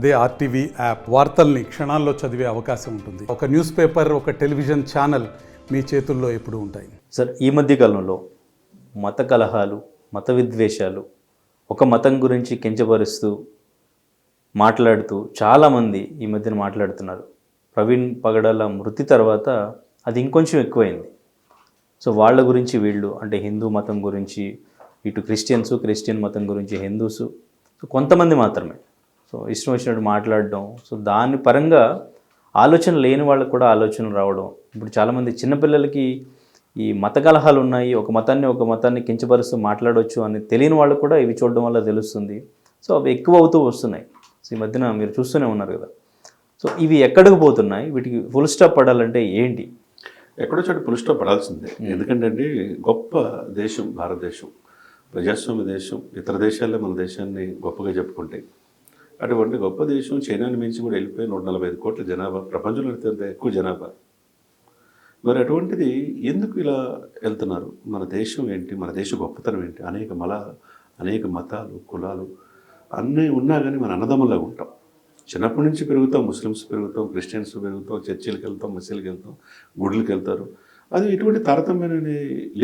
అదే RTV app వార్తల్ని క్షణాల్లో చదివే అవకాశం ఉంటుంది. ఒక న్యూస్ పేపర్, ఒక టెలివిజన్ ఛానల్ మీ చేతుల్లో ఎప్పుడూ ఉంటాయి. సార్, ఈ మధ్య కాలంలో మత కలహాలు, మత విద్వేషాలు, ఒక మతం గురించి కించపరుస్తూ మాట్లాడుతూ చాలామంది ఈ మధ్యన మాట్లాడుతున్నారు. ప్రవీణ్ పగడాల మృతి తర్వాత అది ఇంకొంచెం ఎక్కువైంది. సో వాళ్ళ గురించి వీళ్ళు, అంటే హిందూ మతం గురించి ఇటు క్రిస్టియన్ మతం గురించి హిందూసు, సో కొంతమంది మాత్రమే సో ఇష్టం వచ్చినట్టు మాట్లాడడం. సో దాని పరంగా ఆలోచన లేని వాళ్ళకు కూడా ఆలోచనలు రావడం. ఇప్పుడు చాలామంది చిన్నపిల్లలకి ఈ మత కలహాలు ఉన్నాయి, ఒక మతాన్ని కించపరుస్తూ మాట్లాడవచ్చు అని తెలియని వాళ్ళు కూడా ఇవి చూడడం వల్ల తెలుస్తుంది. సో అవి ఎక్కువ అవుతూ వస్తున్నాయి. సో ఈ మధ్యన మీరు చూస్తూనే ఉన్నారు కదా. సో ఇవి ఎక్కడికి పోతున్నాయి? వీటికి ఫుల్ స్టాప్ పడాలంటే ఏంటి? ఎక్కడో చోట ఫుల్ స్టాప్ పడాల్సిందే. ఎందుకంటే అండి, గొప్ప దేశం భారతదేశం, ప్రజాస్వామ్య దేశం. ఇతర దేశాల్లో మన దేశాన్ని గొప్పగా చెప్పుకుంటాయి. అటువంటి గొప్ప దేశం చైనాని మించి కూడా వెళ్ళిపోయి 145 కోట్ల జనాభా, ప్రపంచంలో అత్యంత ఎక్కువ జనాభా. మరి అటువంటిది ఎందుకు ఇలా వెళ్తున్నారు? మన దేశం ఏంటి, మన దేశ గొప్పతనం ఏంటి? అనేక మతాలు, కులాలు అన్నీ ఉన్నా కానీ మన అన్నదమ్ములాగా ఉంటాం. చిన్నప్పటి నుంచి పెరుగుతాం, ముస్లిమ్స్ పెరుగుతాం, క్రిస్టియన్స్ పెరుగుతాం, చర్చిలకు వెళ్తాం, మసీదులకు వెళ్తాం, గుడులకు వెళ్తారు. అది ఎటువంటి తారతమ్యాలు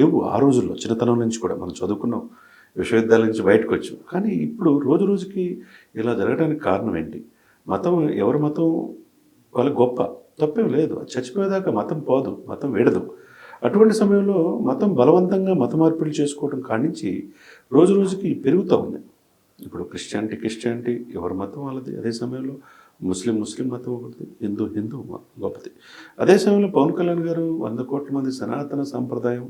లేవు ఆ రోజుల్లో. చిన్నతనం నుంచి కూడా మనం చదువుకున్నాం, విశ్వవిద్యాలయం నుంచి బయటకు వచ్చాం. కానీ ఇప్పుడు రోజు రోజుకి ఇలా జరగడానికి కారణం ఏంటి? ఎవరి మతం వాళ్ళకి గొప్ప, తప్పేం లేదు. చచ్చిపోయేదాకా మతం పోదు, మతం విడదు. అటువంటి సమయంలో మతం బలవంతంగా మత మార్పిడి చేసుకోవడం కానించి రోజు రోజుకి పెరుగుతూ ఉంది. ఇప్పుడు క్రిస్టియానిటీ ఎవరి మతం వాళ్ళది. అదే సమయంలో ముస్లిం మతం ఒకటి, హిందూ గొప్పది. అదే సమయంలో పవన్ కళ్యాణ్ గారు 100 కోట్ల మంది సనాతన సాంప్రదాయం,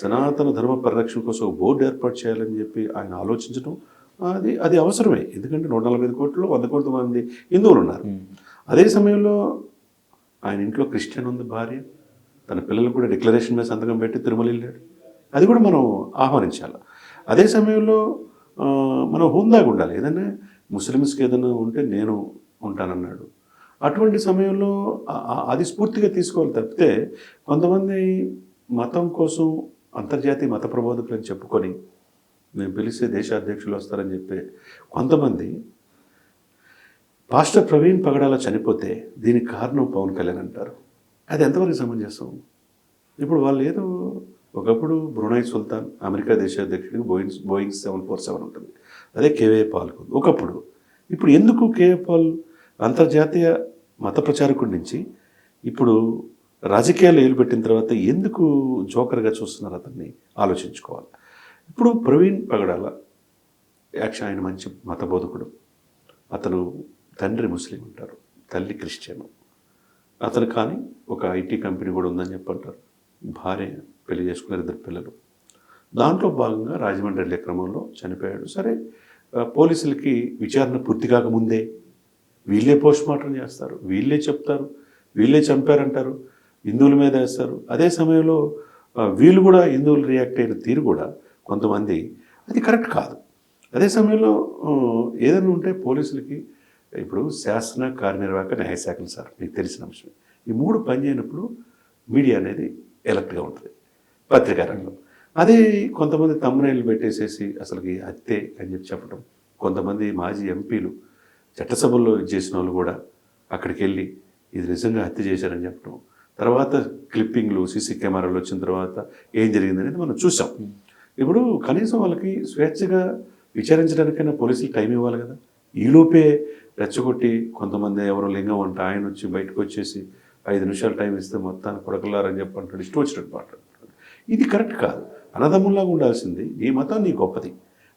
సనాతన ధర్మ పరిరక్షణ కోసం ఒక బోర్డు ఏర్పాటు చేయాలని చెప్పి ఆయన ఆలోచించడం అది అవసరమే. ఎందుకంటే 145 కోట్లు 100 కోట్ల మంది హిందువులు ఉన్నారు. అదే సమయంలో ఆయన ఇంట్లో క్రిస్టియన్ ఉంది భార్య, తన పిల్లలకు కూడా డిక్లరేషన్ మీద సంతకం పెట్టి తిరుమల వెళ్ళాడు. అది కూడా మనం ఆహ్వానించాలి. అదే సమయంలో మనం హుందాగా ఉండాలి. ఏదైనా ముస్లిమ్స్కి ఏదైనా ఉంటే నేను ఉంటానన్నాడు. అటువంటి సమయంలో అది స్ఫూర్తిగా తీసుకోవాలి తప్పితే కొంతమంది మతం కోసం అంతర్జాతీయ మత ప్రబోధకులు అని చెప్పుకొని మేము పిలిస్తే దేశ అధ్యక్షులు వస్తారని చెప్పి కొంతమంది, పాస్టర్ ప్రవీణ్ పగడాల చనిపోతే దీనికి కారణం పవన్ కళ్యాణ్ అంటారు. అది ఎంతవరకు సమంజసం? ఇప్పుడు వాళ్ళు ఏదో ఒకప్పుడు బ్రునై సుల్తాన్ అమెరికా దేశ అధ్యక్షుడికి బోయింగ్ 747 ఉంటుంది, అదే కేవై పాల్ ఒకప్పుడు. ఇప్పుడు ఎందుకు కేవై పాల్ అంతర్జాతీయ మత ప్రచారకుడి నుంచి ఇప్పుడు రాజకీయాలు ఏలుపెట్టిన తర్వాత ఎందుకు జోకర్గా చూస్తున్నారు? అతన్ని ఆలోచించుకోవాలి. ఇప్పుడు ప్రవీణ్ పగడాల యాక్చువల్ ఆయన మంచి మత బోధకుడు. అతను తండ్రి ముస్లిం అంటారు, తల్లి క్రిస్టియన్. అతను కానీ ఒక ఐటీ కంపెనీ కూడా ఉందని చెప్పంటారు. భార్య పెళ్లి చేసుకున్నారు, 2 పిల్లలు. దాంట్లో భాగంగా రాజమండ్రి వెళ్ళే క్రమంలో చనిపోయాడు. సరే, పోలీసులకి విచారణ పూర్తి కాకముందే వీళ్ళే పోస్ట్ మార్టం చేస్తారు, వీళ్ళే చెప్తారు, వీళ్ళే చంపారంటారు, హిందువుల మీద వేస్తారు. అదే సమయంలో వీళ్ళు కూడా హిందువులు రియాక్ట్ అయిన తీరు కూడా కొంతమంది అది కరెక్ట్ కాదు. అదే సమయంలో ఏదైనా ఉంటే పోలీసులకి ఇప్పుడు శాసన, కార్యనిర్వాహక, న్యాయశాఖలు సార్ మీకు తెలిసిన అంశం. ఈ 3 పనిచేయనప్పుడు మీడియా అనేది ఎలర్ట్గా ఉంటుంది, పత్రికా రంగం. అదే కొంతమంది తమ్మునైళ్ళు పెట్టేసేసి అసలుకి హత్యే అని చెప్పడం, కొంతమంది మాజీ ఎంపీలు చట్టసభల్లో చేసిన వాళ్ళు కూడా అక్కడికి వెళ్ళి ఇది నిజంగా హత్య చేశారని చెప్పడం, తర్వాత క్లిప్పింగ్లు సీసీ కెమెరాలు వచ్చిన తర్వాత ఏం జరిగిందనేది మనం చూసాం. ఇప్పుడు కనీసం వాళ్ళకి స్వేచ్ఛగా విచారించడానికైనా పోలీసులు టైం ఇవ్వాలి కదా. ఈలోపే రెచ్చగొట్టి కొంతమంది ఎవరో లింగం అంట ఆయన వచ్చి బయటకు వచ్చేసి 5 నిమిషాలు టైం ఇస్తే మొత్తాన్ని కొడకలారని చెప్పి అంటాడు, ఇష్టం వచ్చినట్టు మాట్లాడుతున్నాడు. ఇది కరెక్ట్ కాదు. అన్నదమ్ముల్లాగా ఉండాల్సింది. నీ మతం నీ గొప్పది,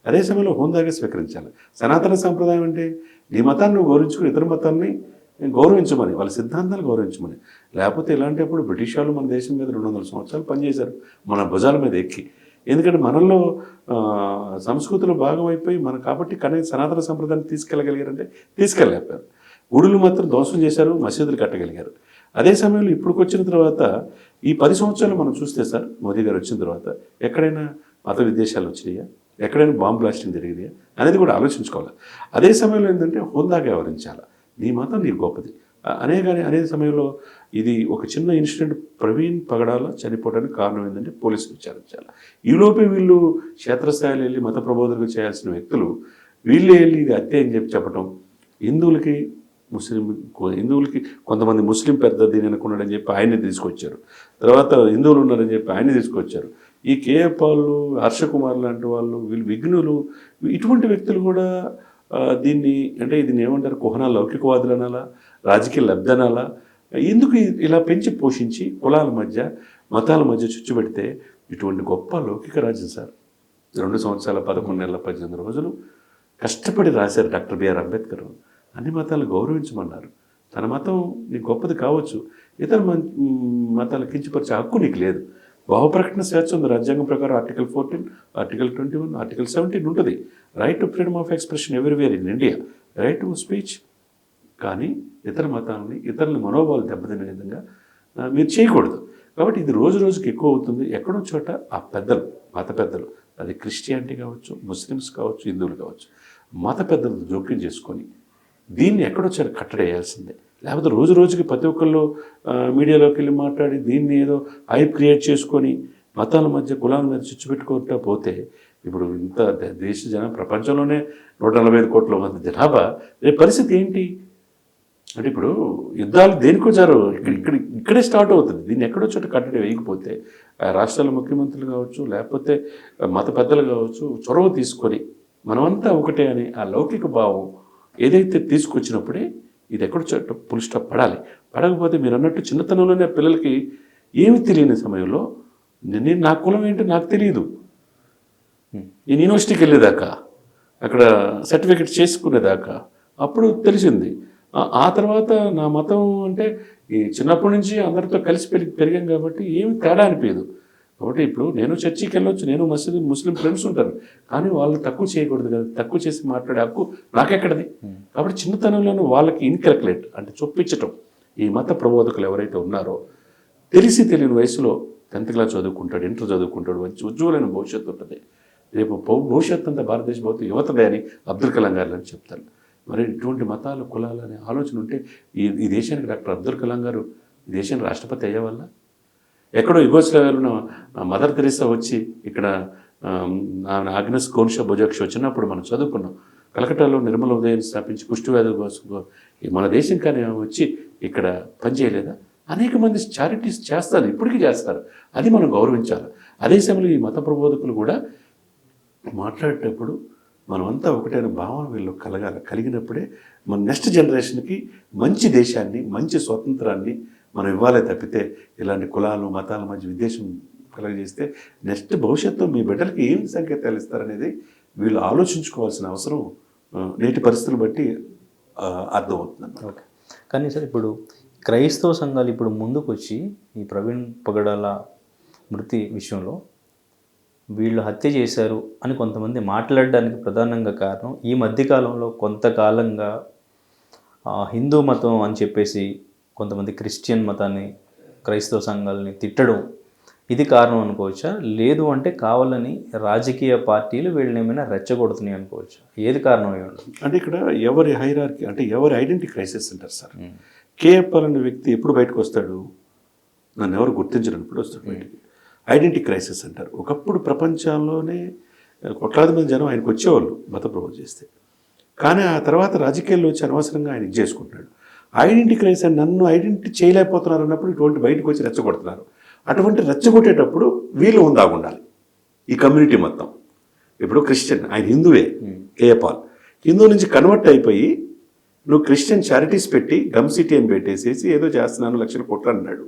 అదే సమయంలో హోందాగా స్వీకరించాలి. సనాతన సాంప్రదాయం అంటే నీ మతాన్ని నువ్వు గౌరవించుకుని ఇతర మతాన్ని గౌరవించమని, వాళ్ళ సిద్ధాంతాలు గౌరవించమని. లేకపోతే ఇలాంటప్పుడు బ్రిటిష్ వాళ్ళు మన దేశం మీద 200 సంవత్సరాలు పనిచేశారు మన భుజాల మీద ఎక్కి. ఎందుకంటే మనలో సంస్కృతిలో భాగం అయిపోయి మనం కాబట్టి కనీసం సనాతన సంప్రదాయాన్ని తీసుకెళ్ళగలిగారంటే తీసుకెళ్ళలేకపోయారు. గుడులు మాత్రం ధ్వంసం చేశారు, మసీదులు కట్టగలిగారు. అదే సమయంలో ఇప్పుడు వచ్చిన తర్వాత ఈ 10 సంవత్సరాలు మనం చూస్తే సార్, మోదీ గారు వచ్చిన తర్వాత ఎక్కడైనా మత విద్వేషాలు వచ్చినాయా? ఎక్కడైనా బాంబ్ బ్లాస్టింగ్ జరిగినాయా అనేది కూడా ఆలోచించుకోవాలి. అదే సమయంలో ఏంటంటే హోందాగా వ్యవహరించాలి. నీ మతం నీ గొప్పది అనే సమయంలో ఇది ఒక చిన్న ఇన్సిడెంట్ ప్రవీణ్ పగడాల చనిపోవడానికి కారణం ఏంటంటే పోలీసులు విచారించాలి. ఈలోపే వీళ్ళు క్షేత్రస్థాయిలో వెళ్ళి మత ప్రబోధనలు చేయాల్సిన వ్యక్తులు వీళ్ళే వెళ్ళి ఇది హత్య అని చెప్పడం, హిందువులకి హిందువులకి కొంతమంది ముస్లిం పెద్ద దీని అనుకున్నాడని చెప్పి ఆయన్ని తీసుకొచ్చారు. తర్వాత హిందువులు ఉన్నారని చెప్పి ఆయన్ని తీసుకొచ్చారు. ఈ కేఏ పాళ్ళు, హర్షకుమార్ లాంటి వాళ్ళు, వీళ్ళు విఘ్నులు, ఇటువంటి వ్యక్తులు కూడా దీన్ని అంటే దీన్ని ఏమంటారు, కుహనా లౌకికవాదులు అనాలా, రాజకీయ లబ్ధి అనాలా, ఎందుకు ఇలా పెంచి పోషించి కులాల మధ్య మతాల మధ్య చుచ్చుపెడితే ఇటువంటి గొప్ప లౌకిక రాజ్యం సార్. 2 సంవత్సరాల 11 నెలల 18 రోజులు కష్టపడి రాశారు డాక్టర్ బిఆర్ అంబేద్కర్. అన్ని మతాలను గౌరవించమన్నారు. తన మతం నీకు గొప్పది కావచ్చు, ఇతర మతాలు కించపరిచే హక్కు నీకు లేదు. భావప్రకటన స్వేచ్ఛ ఉంది రాజ్యాంగం ప్రకారం. ఆర్టికల్ 14, ఆర్టికల్ 21, ఆర్టికల్ 17 ఉంటుంది. Right to freedom of expression everywhere in India, right to speech. కానీ ఇతర మతాలని, ఇతరుల మనోభావాలు దెబ్బతినే విధంగా మీరు చేయకూడదు. కాబట్టి ఇది రోజు రోజుకి ఎక్కువ అవుతుంది. ఎక్కడో చోట ఆ పెద్దలు, మత పెద్దలు, అది క్రిస్టియానిటీ కావచ్చు, ముస్లిమ్స్ కావచ్చు, హిందువులు కావచ్చు, మత పెద్దలతో జోక్యం చేసుకొని దీన్ని ఎక్కడో చోట కట్టడేయాల్సిందే. లేకపోతే రోజు రోజుకి ప్రతి ఒక్కళ్ళు మీడియాలోకి వెళ్ళి మాట్లాడి దీన్ని ఏదో హైప్ క్రియేట్ చేసుకొని మతాల మధ్య, కులాల మధ్య చిచ్చు పెట్టుకుంటా పోతే ఇప్పుడు ఇంత దేశ ప్రపంచంలోనే 145 కోట్ల మంది జనాభా, రేపు పరిస్థితి ఏంటి అంటే ఇప్పుడు యుద్ధాలు దేనికో ఇక్కడే స్టార్ట్ అవుతుంది. దీన్ని ఎక్కడో చోట కట్టడి వేయకపోతే రాష్ట్రాల ముఖ్యమంత్రులు కావచ్చు, లేకపోతే మత పెద్దలు కావచ్చు, చొరవ తీసుకొని మనమంతా ఒకటే అని ఆ లౌకిక భావం ఏదైతే తీసుకొచ్చినప్పుడే ఇది ఎక్కడో చోట ఫుల్ స్టాప్ పడాలి. పడకపోతే మీరు అన్నట్టు చిన్నతనంలోనే పిల్లలకి ఏమి తెలియని సమయంలో నేను నా కులం ఏంటో నాకు తెలియదు. నేను యూనివర్సిటీకి వెళ్ళేదాకా, అక్కడ సర్టిఫికెట్ చేసుకునేదాకా అప్పుడు తెలిసింది. ఆ తర్వాత నా మతం అంటే ఈ చిన్నప్పటి నుంచి అందరితో కలిసి పెరిగాం కాబట్టి ఏమి తేడా అనిపించదు. కాబట్టి ఇప్పుడు నేను చర్చికి వెళ్ళొచ్చు, నేను ముస్లిం ఫ్రెండ్స్ ఉంటారు, కానీ వాళ్ళు తక్కువ చేయకూడదు కదా, తక్కువ చేసి మాట్లాడే హక్కు నాకెక్కడది. కాబట్టి చిన్నతనంలోనూ వాళ్ళకి ఇన్కల్కులేట్ అంటే చొప్పించటం. ఈ మత ప్రబోధకులు ఎవరైతే ఉన్నారో తెలిసి తెలియని వయసులో 10th క్లాస్ చదువుకుంటాడు, ఇంటర్ చదువుకుంటాడు, మంచి ఉజ్వలమైన భవిష్యత్తు ఉంటుంది. రేపు భవిష్యత్తు అంతా భారతదేశ భవిష్యత్తు యువతదే అని అబ్దుల్ కలాం గారు అని చెప్తారు. మరి ఇటువంటి మతాలు, కులాలు అనే ఆలోచన ఉంటే ఈ దేశానికి డాక్టర్ అబ్దుల్ కలాం గారు ఈ దేశానికి రాష్ట్రపతి అయ్యే వల్ల, ఎక్కడో యుగోస్లావియాలో మదర్ తెరీసా వచ్చి ఇక్కడ ఆగ్నెస్ కోన్షా బొజాక్షి వచ్చినప్పుడు మనం చదువుకున్నాం. కలకట్టాలో నిర్మల ఉదయాన్ని స్థాపించి కుష్ఠవ్యాధి కోసం మన దేశం కానీ వచ్చి ఇక్కడ పనిచేయలేదా? అనేక మంది చారిటీస్ చేస్తారు, ఇప్పటికీ చేస్తారు. అది మనం గౌరవించాలి. అదే సమయంలో ఈ మత ప్రబోధకులు కూడా మాట్లాడేటప్పుడు మనమంతా ఒకటైన భావన వీళ్ళు కలిగినప్పుడే మన నెక్స్ట్ జనరేషన్కి మంచి దేశాన్ని, మంచి స్వతంత్రాన్ని మనం ఇవ్వాలే తప్పితే ఇలాంటి కులాలు, మతాల మధ్య విద్వేషం కలగజేస్తే నెక్స్ట్ భవిష్యత్తు మీ బిడ్డలకి ఏం సంకేతాలు ఇస్తారనేది వీళ్ళు ఆలోచించుకోవాల్సిన అవసరం నేటి పరిస్థితులు బట్టి అర్థమవుతుంది. ఓకే. కానీ సార్ ఇప్పుడు క్రైస్తవ సంఘాలు ఇప్పుడు ముందుకు వచ్చి ఈ ప్రవీణ్ పగడాల మృతి విషయంలో వీళ్ళు హత్య చేశారు అని కొంతమంది మాట్లాడడానికి ప్రధానంగా కారణం ఈ మధ్యకాలంలో కొంతకాలంగా హిందూ మతం అని చెప్పేసి కొంతమంది క్రిస్టియన్ మతాన్ని, క్రైస్తవ సంఘాలని తిట్టడం, ఇది కారణం అనుకోవచ్చా? లేదు అంటే కావాలని రాజకీయ పార్టీలు వీళ్ళని ఏమైనా రెచ్చగొడుతున్నాయి అనుకోవచ్చా? ఏది కారణం అయ్యండి? అంటే ఇక్కడ ఎవరి హైరార్కీ అంటే ఎవరి ఐడెంటిటీ క్రైసిస్ అంటారు సార్. కేఎఫ్ఆర్ అనే వ్యక్తి ఎప్పుడు బయటకు వస్తాడు? నన్ను ఎవరు గుర్తించినప్పుడు వస్తాడు బయటికి. ఐడెంటిటీ క్రైసిస్ అంటారు. ఒకప్పుడు ప్రపంచంలోనే కోట్లాది మంది జనం ఆయనకు వచ్చేవాళ్ళు మత ప్రబోధం చేస్తే, కానీ ఆ తర్వాత రాజకీయాల్లో వచ్చి అనవసరంగా ఆయన ఇది చేసుకుంటున్నాడు. ఐడెంటిటీ క్రైసిస్ నన్ను ఐడెంటిటీ చేయలేకపోతున్నారు అన్నప్పుడు ఇటువంటి బయటకు వచ్చి రెచ్చగొడుతున్నారు. అటువంటి రెచ్చగొట్టేటప్పుడు వీళ్ళు ఉండాలి ఈ కమ్యూనిటీ మొత్తం. ఇప్పుడు క్రిస్టియన్, ఆయన హిందువే, కేఏపాల్ హిందూ నుంచి కన్వర్ట్ అయిపోయి నువ్వు క్రిస్టియన్ చారిటీస్ పెట్టి గమ్ సిటీ అని పెట్టేసేసి ఏదో చేస్తున్నాను, 1,00,000 కోట్లు అన్నాడు.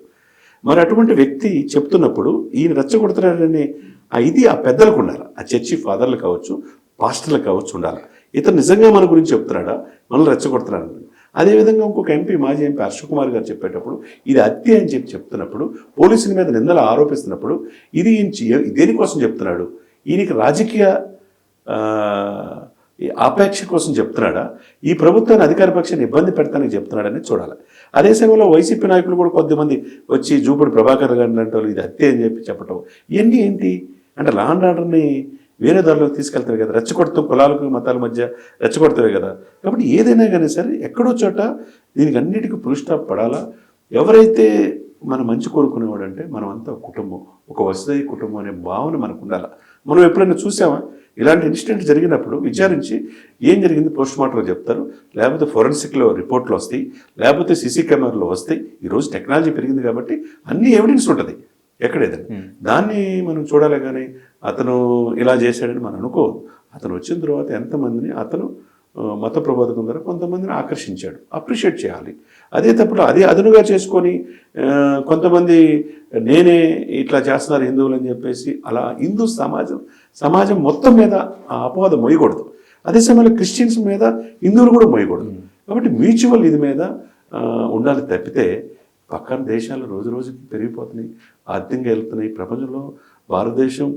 మరి అటువంటి వ్యక్తి చెప్తున్నప్పుడు ఈయన రెచ్చగొడుతున్నాడనే ఇది ఆ పెద్దలకు ఉండాలి. ఆ చర్చి ఫాదర్లు కావచ్చు, పాస్టర్లు కావచ్చు ఉండాలి. ఇతను నిజంగా మన గురించి చెప్తున్నాడా, మనల్ని రెచ్చగొడుతున్నాడు. అదేవిధంగా ఇంకొక మాజీ ఎంపీ హర్షకుమార్ గారు చెప్పేటప్పుడు ఇది హత్య అని చెప్తున్నప్పుడు, పోలీసుల మీద నిందలు ఆరోపిస్తున్నప్పుడు ఇది దేనికోసం చెప్తున్నాడు? ఈయనకి రాజకీయ ఆపేక్ష కోసం చెప్తున్నాడా, ఈ ప్రభుత్వాన్ని అధికార పక్షాన్ని ఇబ్బంది పెడతానని చెప్తున్నాడని చూడాలి. అదే సమయంలో వైసీపీ నాయకులు కూడా కొద్దిమంది వచ్చి జూపూడి ప్రభాకర్ గారిని అంటే ఇది హత్య అని చెప్పడం, ఇవన్నీ ఏంటి అంటే లా అండ్ ఆర్డర్ని వేరే దారిలోకి తీసుకెళ్తారు కదా, రెచ్చగొడతాం, కులాలకు మతాల మధ్య రెచ్చగొడతారు కదా. కాబట్టి ఏదైనా కానీ సరే ఎక్కడో చోట దీనికి అన్నిటికీ ఫుల్ స్టాప్ పడాలా. ఎవరైతే మన మంచి కోరుకునేవాడు అంటే మనమంతా కుటుంబం, ఒక వసుదైక కుటుంబం అనే భావన మనకు ఉండాలి. మనం ఎప్పుడైనా చూసామా ఇలాంటి ఇన్సిడెంట్ జరిగినప్పుడు విచారించి ఏం జరిగింది పోస్ట్ మార్టంలో చెప్తారు, లేకపోతే ఫోరెన్సిక్లో రిపోర్ట్లు వస్తాయి, లేకపోతే సీసీ కెమెరాలో వస్తాయి. ఈరోజు టెక్నాలజీ పెరిగింది కాబట్టి అన్ని ఎవిడెన్స్ ఉంటుంది ఎక్కడేదని. దాన్ని మనం చూడాలి కానీ అతను ఇలా చేశాడని మనం అనుకోవద్దు. అతను వచ్చిన తర్వాత ఎంతమందిని అతను మత ప్రబోధకం ద్వారా కొంతమందిని ఆకర్షించాడు, అప్రిషియేట్ చేయాలి. అదే తప్పుడు అదే అదునుగా చేసుకొని కొంతమంది నేనే ఇట్లా చేస్తున్నారు హిందువులు అని చెప్పేసి అలా హిందూ సమాజం మొత్తం మీద ఆ అపవాదం మోయకూడదు. అదే సమయంలో క్రిస్టియన్స్ మీద హిందువులు కూడా మోయకూడదు. కాబట్టి మ్యూచువల్ ఇది మీద ఉండాలి తప్పితే పక్కన దేశాలు రోజు రోజుకి పెరిగిపోతున్నాయి, ఆర్థికంగా వెళ్తున్నాయి. ప్రపంచంలో భారతదేశం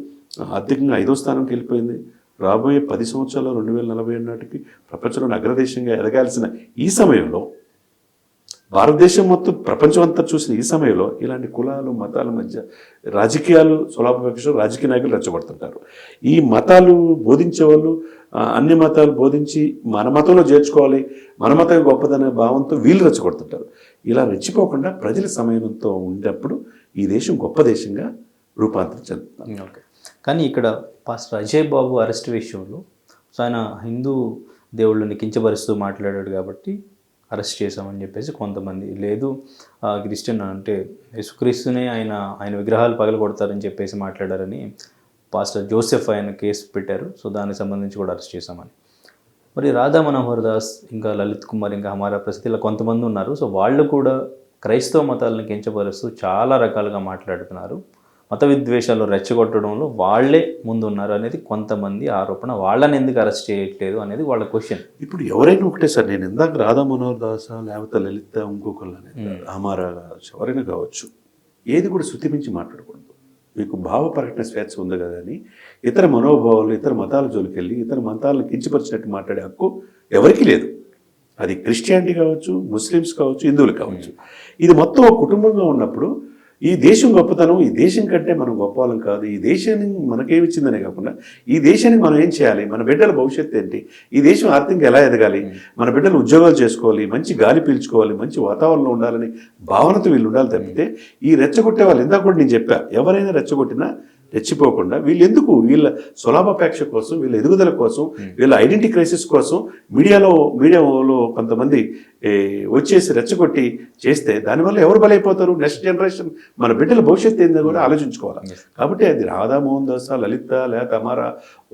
ఆర్థికంగా 5వ స్థానంకి వెళ్ళిపోయింది. రాబోయే 10 సంవత్సరాలు 2047 నాటికి ప్రపంచంలోని అగ్రదేశంగా ఎదగాల్సిన ఈ సమయంలో, భారతదేశం మొత్తం ప్రపంచం అంతా చూసిన ఈ సమయంలో ఇలాంటి కులాలు మతాల మధ్య రాజకీయాలు స్వలాభపక్షం రాజకీయ నాయకులు రెచ్చగొడుతుంటారు. ఈ మతాలు బోధించే వాళ్ళు అన్ని మతాలు బోధించి మన మతంలో చేర్చుకోవాలి, మన మతం గొప్పదనే భావంతో వీళ్ళు రెచ్చగొడుతుంటారు. ఇలా రెచ్చిపోకుండా ప్రజల సమయంతో ఉండేప్పుడు ఈ దేశం గొప్ప దేశంగా రూపాంతరం చెందుతుంది. ఓకే. కానీ ఇక్కడ పాస్టర్ అజయ్ బాబు అరెస్ట్ విషయంలో సో ఆయన హిందూ దేవుళ్ళని కించపరుస్తూ మాట్లాడాడు కాబట్టి అరెస్ట్ చేశామని చెప్పేసి కొంతమంది, లేదు క్రిస్టియన్ అంటే యేసుక్రీస్తునే ఆయన విగ్రహాలు పగలగొడతారని చెప్పేసి మాట్లాడారని పాస్టర్ జోసెఫ్ ఆయన కేసు పెట్టారు. సో దానికి సంబంధించి కూడా అరెస్ట్ చేశామని. మరి రాధా మనోహర్ దాస్, ఇంకా లలిత్ కుమార్, ఇంకా హమారా ప్రసిద్ధి ఇలా కొంతమంది ఉన్నారు. సో వాళ్ళు కూడా క్రైస్తవ మతాలను కించపరుస్తూ చాలా రకాలుగా మాట్లాడుతున్నారు. మత విద్వేషాలు రెచ్చగొట్టడంలో వాళ్ళే ముందున్నారు అనేది కొంతమంది ఆరోపణ. వాళ్ళని ఎందుకు అరెస్ట్ చేయట్లేదు అనేది వాళ్ళ క్వశ్చన్. ఇప్పుడు ఎవరైనా ఒకటే సార్, నేను ఇందాక రాధా మనోహర్ దాస లేకపోతే లలిత ఇంకొకళ్ళని హమారా కావచ్చు, ఎవరైనా కావచ్చు, ఏది కూడా శృతిమించి మాట్లాడకూడదు. మీకు భావ ప్రకటన స్వేచ్ఛ ఉంది కదా అని ఇతర మనోభావాలు ఇతర మతాల జోలికి వెళ్ళి ఇతర మతాలను కించపరిచినట్టు మాట్లాడే హక్కు ఎవరికీ లేదు. అది క్రిస్టియానిటీ కావచ్చు, ముస్లిమ్స్ కావచ్చు, హిందువులు కావచ్చు. ఇది మొత్తం ఒక కుటుంబంగా ఉన్నప్పుడు ఈ దేశం గొప్పతనం, ఈ దేశం కంటే మనం గొప్పవాళ్ళం కాదు, ఈ దేశాన్ని మనకేమిచ్చిందనే కాకుండా ఈ దేశానికి మనం ఏం చేయాలి, మన బిడ్డల భవిష్యత్తు ఏంటి, ఈ దేశం ఆర్థికంగా ఎలా ఎదగాలి, మన బిడ్డలు ఉద్యోగాలు చేసుకోవాలి, మంచి గాలి పీల్చుకోవాలి, మంచి వాతావరణంలో ఉండాలని భావనతో వీళ్ళు ఉండాలి తప్పితే ఈ రెచ్చగొట్టే వాళ్ళు, ఇందాక కూడా నేను చెప్పా, ఎవరైనా రెచ్చగొట్టినా రెచ్చిపోకుండా వీళ్ళు ఎందుకు వీళ్ళ సులభాపేక్ష కోసం, వీళ్ళ ఎదుగుదల కోసం, వీళ్ళ ఐడెంటిటీ క్రైసిస్ కోసం మీడియాలో కొంతమంది వచ్చేసి రెచ్చగొట్టి చేస్తే దానివల్ల ఎవరు బలైపోతారు? నెక్స్ట్ జనరేషన్ మన బిడ్డల భవిష్యత్తు ఏందని కూడా ఆలోచించుకోవాలి. కాబట్టి అది రాధా మోహన్ దాస్, లలిత లేకపోతే అమారా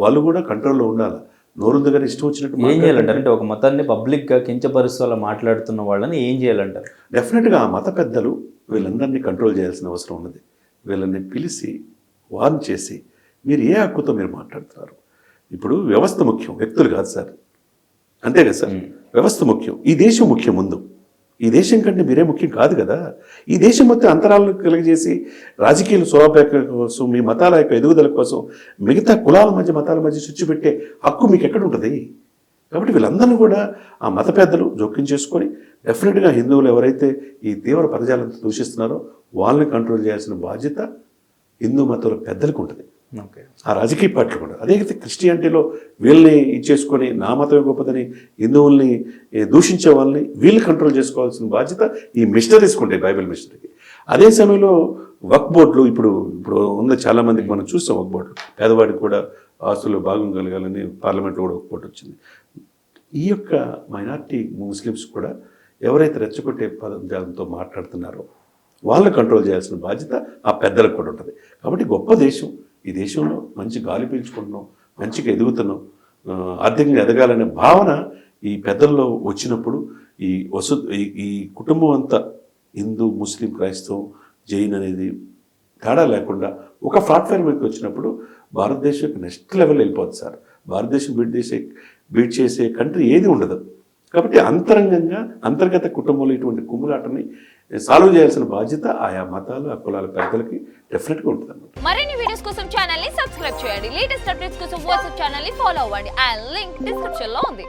వాళ్ళు కూడా కంట్రోల్లో ఉండాలి. నోరుందుగానే ఇష్టం వచ్చినట్టు ఏం చేయాలంటారు? అంటే ఒక మతాన్ని పబ్లిక్గా కించపరుస్తూ అలా మాట్లాడుతున్న వాళ్ళని ఏం చేయాలంటారు? డెఫినెట్గా ఆ మత పెద్దలు వీళ్ళందరినీ కంట్రోల్ చేయాల్సిన అవసరం ఉన్నది. వీళ్ళని పిలిచి వార్న్ చేసి మీరు ఏ హక్కుతో మీరు మాట్లాడుతున్నారు? ఇప్పుడు వ్యవస్థ ముఖ్యం, వ్యక్తులు కాదు సార్. అంతే కదా సార్, వ్యవస్థ ముఖ్యం, ఈ దేశం ముఖ్యం. ముందు ఈ దేశం కంటే మీరే ముఖ్యం కాదు కదా. ఈ దేశం మొత్తం అంతరాలను కలిగజేసి రాజకీయాల స్వలాభ కోసం, మీ మతాల యొక్క ఎదుగుదల కోసం మిగతా కులాల మధ్య మతాల మధ్య స్విచ్ పెట్టే హక్కు మీకు ఎక్కడ ఉంటుంది? కాబట్టి వీళ్ళందరినీ కూడా ఆ మత పెద్దలు జోక్యం చేసుకొని డెఫినెట్గా హిందువులు ఎవరైతే ఈ తీవ్ర పదజాలంతో దూషిస్తున్నారో వాళ్ళని కంట్రోల్ చేయాల్సిన బాధ్యత హిందూ మతాల పెద్దలకు ఉంటుంది, ఆ రాజకీయ పార్టీలు కూడా. అదే క్రిస్టియానిటీలో వీళ్ళని ఇచ్చేసుకొని నా మతమే గొప్పదని హిందువుల్ని దూషించే వాళ్ళని వీళ్ళు కంట్రోల్ చేసుకోవాల్సిన బాధ్యత ఈ మిషనరీస్కి ఉంటాయి, బైబిల్ మిషనరీకి. అదే సమయంలో వక్ బోర్డులు ఇప్పుడు ఉన్న చాలామందికి మనం చూస్తాం. వక్ బోర్డులు పేదవాడికి కూడా ఆస్తులు భాగం కలగాలని పార్లమెంట్లో కూడా వక్ బోర్డు వచ్చింది. ఈ యొక్క మైనారిటీ ముస్లిమ్స్ కూడా ఎవరైతే రెచ్చగొట్టే పదంతో మాట్లాడుతున్నారో వాళ్ళని కంట్రోల్ చేయాల్సిన బాధ్యత ఆ పెద్దలకు కూడా ఉంటుంది. కాబట్టి గొప్ప దేశం, ఈ దేశంలో మంచి గాలి పీల్చుకుంటున్నాం, మంచిగా ఎదుగుతున్నాం, ఆర్థికంగా ఎదగాలనే భావన ఈ పెద్దల్లో వచ్చినప్పుడు ఈ కుటుంబం అంతా హిందూ, ముస్లిం, క్రైస్తవం, జైన్ అనేది తేడా లేకుండా ఒక ప్లాట్ఫామ్కి వచ్చినప్పుడు భారతదేశం నెక్స్ట్ లెవెల్ వెళ్ళిపోతుంది సార్. భారతదేశం బీట్ చేసే కంట్రీ ఏది ఉండదు. కాబట్టి అంతర్గత కుటుంబంలో ఇటువంటి కుమ్ములాటని సాల్వ్ చేయాల్సిన బాధ్యత ఆయా మతాలు, ఆ కులాల పెద్దలకి డెఫినెట్గా ఉంటుంది అన్నమాట. మరిన్ని వీడియోస్ కోసం ఛానల్ ని సబ్స్క్రైబ్ చేయండి. లేటెస్ట్ అప్డేట్స్ కోసం వాట్సాప్ ఛానల్ ని ఫాలో అవ్వండి. ఆ లింక్ డిస్క్రిప్షన్ లో ఉంది.